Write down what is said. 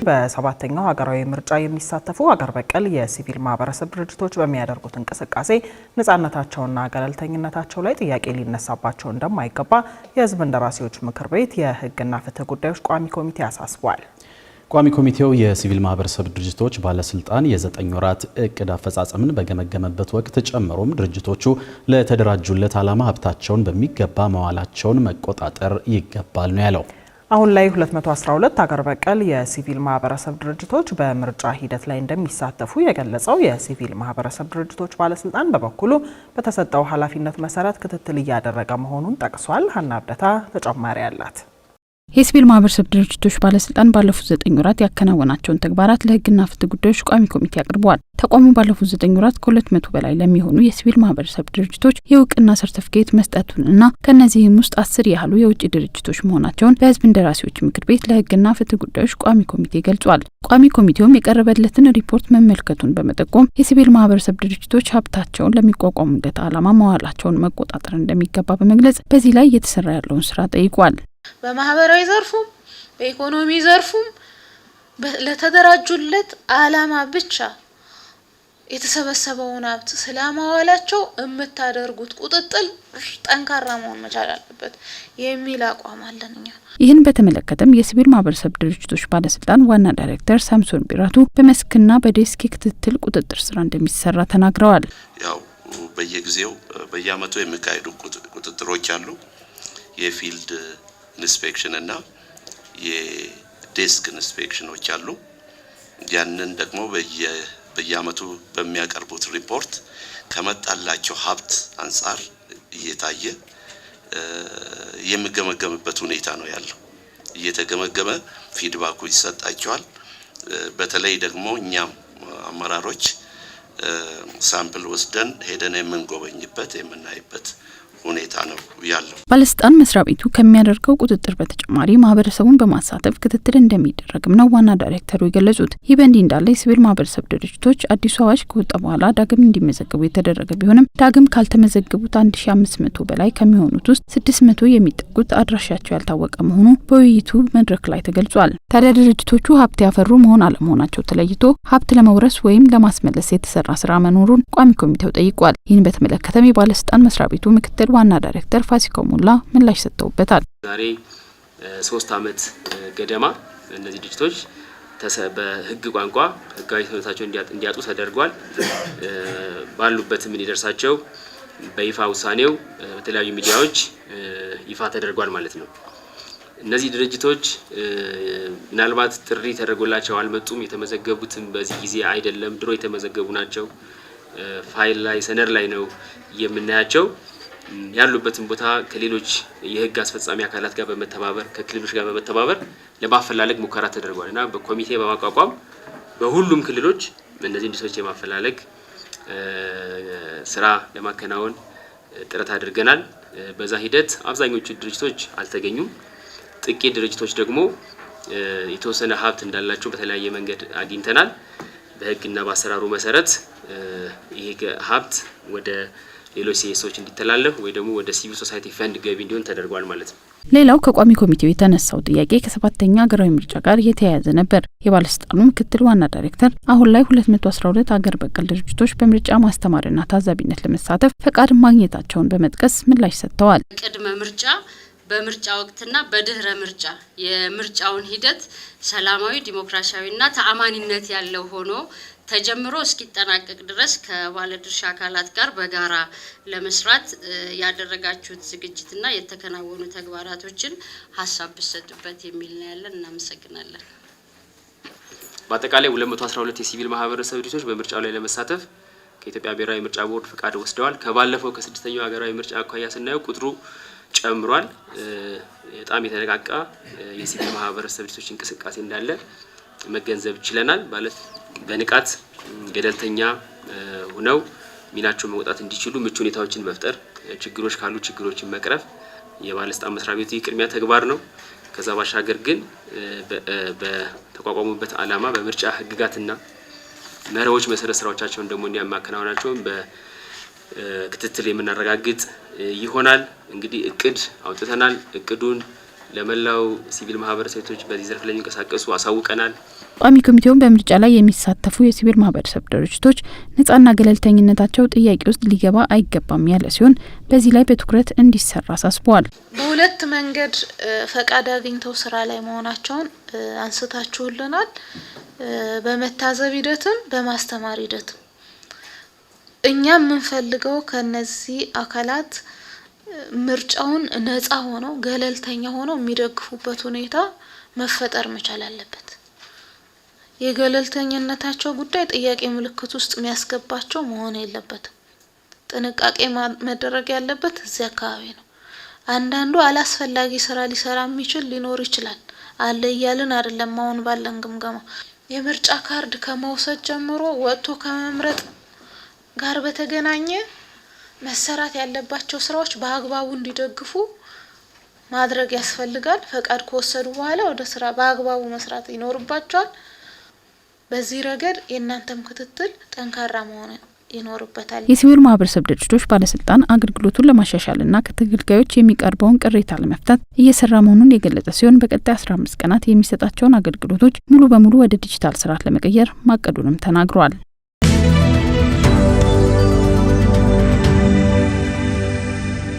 በሰባተኛው ሀገራዊ ምርጫ የሚሳተፉ ሀገር በቀል የሲቪል ማህበረሰብ ድርጅቶች በሚያደርጉት እንቅስቃሴ ነጻነታቸውና ገለልተኝነታቸው ላይ ጥያቄ ሊነሳባቸው እንደማይገባ የሕዝብ እንደራሴዎች ምክር ቤት የሕግና ፍትህ ጉዳዮች ቋሚ ኮሚቴ አሳስቧል። ቋሚ ኮሚቴው የሲቪል ማህበረሰብ ድርጅቶች ባለስልጣን የ9 ወራት እቅድ አፈጻጸምን በገመገመበት ወቅት ጨምሮም ድርጅቶቹ ለተደራጁለት ዓላማ ሀብታቸውን በሚገባ መዋላቸውን መቆጣጠር ይገባል ነው ያለው። አሁን ላይ 212 ሀገር በቀል የሲቪል ማህበረሰብ ድርጅቶች በምርጫ ሂደት ላይ እንደሚሳተፉ የገለጸው የሲቪል ማህበረሰብ ድርጅቶች ባለስልጣን በበኩሉ በተሰጠው ኃላፊነት መሰረት ክትትል እያደረገ መሆኑን ጠቅሷል። ሀና አብደታ ተጨማሪ አላት። የሲቪል ማህበረሰብ ድርጅቶች ባለስልጣን ባለፉት 9 ወራት ያከናወናቸውን ተግባራት ለሕግና ፍትህ ጉዳዮች ቋሚ ኮሚቴ አቅርበዋል። ተቋሙ ባለፉት 9 ወራት ከ200 በላይ ለሚሆኑ የሲቪል ማህበረሰብ ድርጅቶች የእውቅና ሰርቲፊኬት መስጠቱንና ከነዚህም ውስጥ 10 ያህሉ የውጭ ድርጅቶች መሆናቸውን ለሕዝብ እንደራሴዎች ምክር ቤት ለሕግና ፍትህ ጉዳዮች ቋሚ ኮሚቴ ገልጿል። ቋሚ ኮሚቴውም የቀረበለትን ሪፖርት መመልከቱን በመጠቆም የሲቪል ማህበረሰብ ድርጅቶች ሀብታቸውን ለሚቋቋሙለት ዓላማ መዋላቸውን መቆጣጠር እንደሚገባ በመግለጽ በዚህ ላይ እየተሰራ ያለውን ስራ ጠይቋል። በማህበራዊ ዘርፉም በኢኮኖሚ ዘርፉም ለተደራጁለት ዓላማ ብቻ የተሰበሰበውን ሀብት ስለማዋላቸው የምታደርጉት ቁጥጥር ጠንካራ መሆን መቻል አለበት የሚል አቋም አለን። ይህን በተመለከተም የሲቪል ማህበረሰብ ድርጅቶች ባለስልጣን ዋና ዳይሬክተር ሳምሶን ቢራቱ በመስክና በዴስክ ክትትል ቁጥጥር ስራ እንደሚሰራ ተናግረዋል። ያው በየጊዜው በየአመቱ የሚካሄዱ ቁጥጥሮች አሉ። የፊልድ ኢንስፔክሽን እና የዴስክ ኢንስፔክሽኖች አሉ። ያንን ደግሞ በየአመቱ በሚያቀርቡት ሪፖርት ከመጣላቸው ሀብት አንጻር እየታየ የሚገመገምበት ሁኔታ ነው ያለው። እየተገመገመ ፊድባኩ ይሰጣቸዋል። በተለይ ደግሞ እኛም አመራሮች ሳምፕል ወስደን ሄደን የምንጎበኝበት የምናይበት ሁኔታ ነው ያለው። ባለስልጣን መስሪያ ቤቱ ከሚያደርገው ቁጥጥር በተጨማሪ ማህበረሰቡን በማሳተፍ ክትትል እንደሚደረግም ነው ዋና ዳይሬክተሩ የገለጹት። ይህ በእንዲህ እንዳለ የሲቪል ማህበረሰብ ድርጅቶች አዲሱ አዋጅ ከወጣ በኋላ ዳግም እንዲመዘገቡ የተደረገ ቢሆንም ዳግም ካልተመዘገቡት 1500 በላይ ከሚሆኑት ውስጥ 600 የሚጠጉት አድራሻቸው ያልታወቀ መሆኑ በውይይቱ መድረክ ላይ ተገልጿል። ታዲያ ድርጅቶቹ ሀብት ያፈሩ መሆን አለመሆናቸው ተለይቶ ሀብት ለመውረስ ወይም ለማስመለስ የተሰራ ስራ መኖሩን ቋሚ ኮሚቴው ጠይቋል። ይህን በተመለከተም የባለስልጣን መስሪያ ቤቱ ምክትል ዋና ዳይሬክተር ፋሲካው ሙላ ምላሽ ሰጥተውበታል። ዛሬ 3 አመት ገደማ እነዚህ ድርጅቶች በህግ ቋንቋ ህጋዊ ሰውነታቸውን እንዲያጡ ተደርጓል። ባሉበትም እንዲደርሳቸው በይፋ ውሳኔው በተለያዩ ሚዲያዎች ይፋ ተደርጓል ማለት ነው። እነዚህ ድርጅቶች ምናልባት ጥሪ ተደርጎላቸው አልመጡም። የተመዘገቡትም በዚህ ጊዜ አይደለም፣ ድሮ የተመዘገቡ ናቸው። ፋይል ላይ ሰነድ ላይ ነው የምናያቸው። ያሉበትን ቦታ ከሌሎች የህግ አስፈጻሚ አካላት ጋር በመተባበር ከክልሎች ጋር በመተባበር ለማፈላለግ ሙከራ ተደርጓል እና በኮሚቴ በማቋቋም በሁሉም ክልሎች እነዚህ ድርጅቶች የማፈላለግ ስራ ለማከናወን ጥረት አድርገናል። በዛ ሂደት አብዛኞቹ ድርጅቶች አልተገኙም። ጥቂት ድርጅቶች ደግሞ የተወሰነ ሀብት እንዳላቸው በተለያየ መንገድ አግኝተናል። በህግና በአሰራሩ መሰረት ይሄ ሀብት ወደ ሌሎች ሲኤሶች እንዲተላለፍ ወይ ደግሞ ወደ ሲቪል ሶሳይቲ ፈንድ ገቢ እንዲሆን ተደርጓል ማለት ነው። ሌላው ከቋሚ ኮሚቴው የተነሳው ጥያቄ ከሰባተኛ ሀገራዊ ምርጫ ጋር የተያያዘ ነበር። የባለስልጣኑ ምክትል ዋና ዳይሬክተር አሁን ላይ 212 ሀገር በቀል ድርጅቶች በምርጫ ማስተማርና ታዛቢነት ለመሳተፍ ፈቃድ ማግኘታቸውን በመጥቀስ ምላሽ ሰጥተዋል። ቅድመ ምርጫ፣ በምርጫ ወቅትና በድህረ ምርጫ የምርጫውን ሂደት ሰላማዊ፣ ዲሞክራሲያዊና ተአማኒነት ያለው ሆኖ ተጀምሮ እስኪጠናቀቅ ድረስ ከባለድርሻ አካላት ጋር በጋራ ለመስራት ያደረጋችሁት ዝግጅትና የተከናወኑ ተግባራቶችን ሀሳብ ብሰጡበት የሚል ነው ያለን። እናመሰግናለን። በአጠቃላይ 212 የሲቪል ማህበረሰብ ድርጅቶች በምርጫው ላይ ለመሳተፍ ከኢትዮጵያ ብሔራዊ ምርጫ ቦርድ ፍቃድ ወስደዋል። ከባለፈው ከ6ኛው ሀገራዊ ምርጫ አኳያ ስናየው ቁጥሩ ጨምሯል። በጣም የተነቃቃ የሲቪል ማህበረሰብ ድርጅቶች እንቅስቃሴ እንዳለ መገንዘብ ችለናል። ማለት በንቃት ገለልተኛ ሆነው ሚናቸውን መውጣት እንዲችሉ ምቹ ሁኔታዎችን መፍጠር፣ ችግሮች ካሉ ችግሮችን መቅረፍ የባለስልጣን መስሪያ ቤቱ የቅድሚያ ተግባር ነው። ከዛ ባሻገር ግን በተቋቋሙበት ዓላማ በምርጫ ህግጋትና መርሆች መሰረት ስራዎቻቸውን ደግሞ እንዲያማከናወናቸውን በክትትል የምናረጋግጥ ይሆናል። እንግዲህ እቅድ አውጥተናል። እቅዱን ለመላው ሲቪል ማህበረሰቦች በዚህ ዘርፍ ላይ የሚንቀሳቀሱ አሳውቀናል። ቋሚ ኮሚቴውን በምርጫ ላይ የሚሳተፉ የሲቪል ማህበረሰብ ድርጅቶች ነጻና ገለልተኝነታቸው ጥያቄ ውስጥ ሊገባ አይገባም ያለ ሲሆን በዚህ ላይ በትኩረት እንዲሰራ አሳስበዋል። በሁለት መንገድ ፈቃድ አግኝተው ስራ ላይ መሆናቸውን አንስታችሁልናል። በመታዘብ ሂደትም በማስተማር ሂደትም እኛ የምንፈልገው ከነዚህ አካላት ምርጫውን ነጻ ሆነው ገለልተኛ ሆነው የሚደግፉበት ሁኔታ መፈጠር መቻል አለበት። የገለልተኝነታቸው ጉዳይ ጥያቄ ምልክት ውስጥ የሚያስገባቸው መሆን የለበትም። ጥንቃቄ መደረግ ያለበት እዚህ አካባቢ ነው። አንዳንዱ አላስፈላጊ ስራ ሊሰራ የሚችል ሊኖር ይችላል። አለ እያልን አይደለም። አሁን ባለን ግምገማ የምርጫ ካርድ ከመውሰድ ጀምሮ ወጥቶ ከመምረጥ ጋር በተገናኘ መሰራት ያለባቸው ስራዎች በአግባቡ እንዲደግፉ ማድረግ ያስፈልጋል። ፈቃድ ከወሰዱ በኋላ ወደ ስራ በአግባቡ መስራት ይኖርባቸዋል። በዚህ ረገድ የእናንተም ክትትል ጠንካራ መሆን ይኖርበታል። የሲቪል ማህበረሰብ ድርጅቶች ባለስልጣን አገልግሎቱን ለማሻሻልና ከተገልጋዮች የሚቀርበውን ቅሬታ ለመፍታት እየሰራ መሆኑን የገለጸ ሲሆን በቀጣይ 15 ቀናት የሚሰጣቸውን አገልግሎቶች ሙሉ በሙሉ ወደ ዲጂታል ስርዓት ለመቀየር ማቀዱንም ተናግሯል።